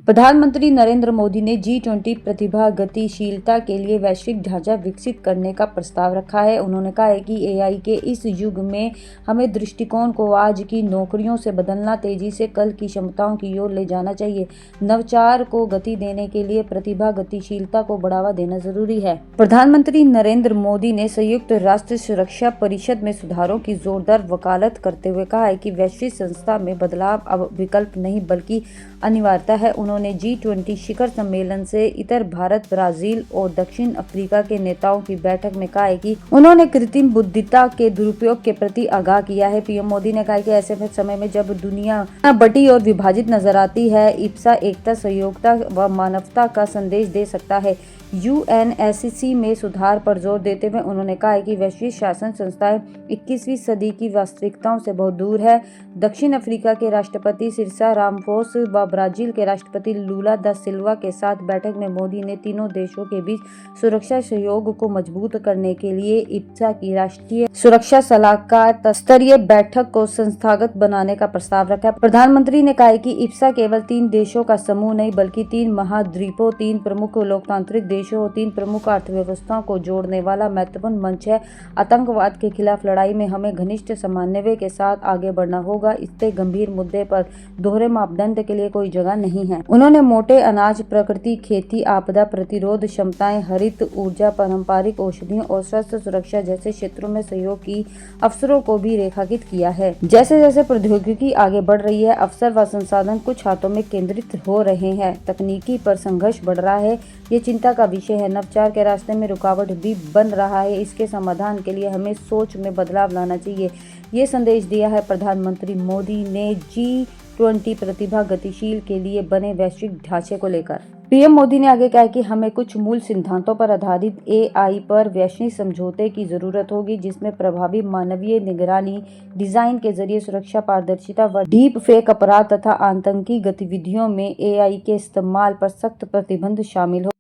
प्रधानमंत्री नरेंद्र मोदी ने G20 प्रतिभा गतिशीलता के लिए वैश्विक ढांचा विकसित करने का प्रस्ताव रखा है। उन्होंने कहा है कि एआई के इस युग में हमें दृष्टिकोण को आज की नौकरियों से बदलना, तेजी से कल की क्षमताओं की ओर ले जाना चाहिए। नवाचार को गति देने के लिए प्रतिभा गतिशीलता को बढ़ावा देना जरूरी है। प्रधानमंत्री नरेंद्र मोदी ने संयुक्त राष्ट्र सुरक्षा परिषद में सुधारों की जोरदार वकालत करते हुए कहा है कि वैश्विक संस्था में बदलाव अब विकल्प नहीं बल्कि अनिवार्यता है। उन्होंने G20 शिखर सम्मेलन से इतर भारत, ब्राजील और दक्षिण अफ्रीका के नेताओं की बैठक में कहा है कि उन्होंने कृत्रिम बुद्धिमत्ता के दुरुपयोग के प्रति आगाह किया है। पीएम मोदी ने कहा कि ऐसे समय में जब दुनिया बटी और विभाजित नजर आती है, इप्सा एकता, सहयोगिता व मानवता का संदेश दे सकता है। UNSC में सुधार पर जोर देते हुए उन्होंने कहा है कि वैश्विक शासन संस्थाएं 21वीं सदी की वास्तविकताओं से बहुत दूर है। दक्षिण अफ्रीका के राष्ट्रपति सिरिल रामाफोसा व ब्राजील के राष्ट्रपति लुला दा सिल्वा के साथ बैठक में मोदी ने तीनों देशों के बीच सुरक्षा सहयोग को मजबूत करने के लिए इप्सा की राष्ट्रीय सुरक्षा सलाहकार स्तरीय बैठक को संस्थागत बनाने का प्रस्ताव रखा। प्रधानमंत्री ने कहा कि इप्सा केवल 3 देशों का समूह नहीं बल्कि 3 महाद्वीपों, 3 प्रमुख लोकतांत्रिक देशों और 3 प्रमुख अर्थव्यवस्थाओं को जोड़ने वाला महत्वपूर्ण मंच है। आतंकवाद के खिलाफ लड़ाई में हमें घनिष्ठ समन्वय के साथ आगे बढ़ना होगा। इतने गंभीर मुद्दे पर दोहरे मापदंड के लिए कोई जगह नहीं है। उन्होंने मोटे अनाज, प्रकृति खेती, आपदा प्रतिरोध क्षमताएं, हरित ऊर्जा, पारंपरिक औषधियों और स्वास्थ्य सुरक्षा जैसे क्षेत्रों में सहयोग की अवसरों को भी रेखांकित किया है। जैसे जैसे प्रौद्योगिकी आगे बढ़ रही है, अवसर व संसाधन कुछ हाथों में केंद्रित हो रहे हैं। तकनीकी पर संघर्ष बढ़ रहा है, ये चिंता का विषय है। नवाचार के रास्ते में रुकावट भी बन रहा है। इसके समाधान के लिए हमें सोच में बदलाव लाना चाहिए। ये संदेश दिया है प्रधानमंत्री मोदी ने G20 प्रतिभा गतिशील के लिए बने वैश्विक ढांचे को लेकर। पीएम मोदी ने आगे कहा कि हमें कुछ मूल सिद्धांतों पर आधारित एआई पर वैश्विक समझौते की जरूरत होगी, जिसमें प्रभावी मानवीय निगरानी, डिजाइन के जरिए सुरक्षा, पारदर्शिता व डीप फेक अपराध तथा आतंकी गतिविधियों में एआई के इस्तेमाल पर सख्त प्रतिबंध शामिल हो।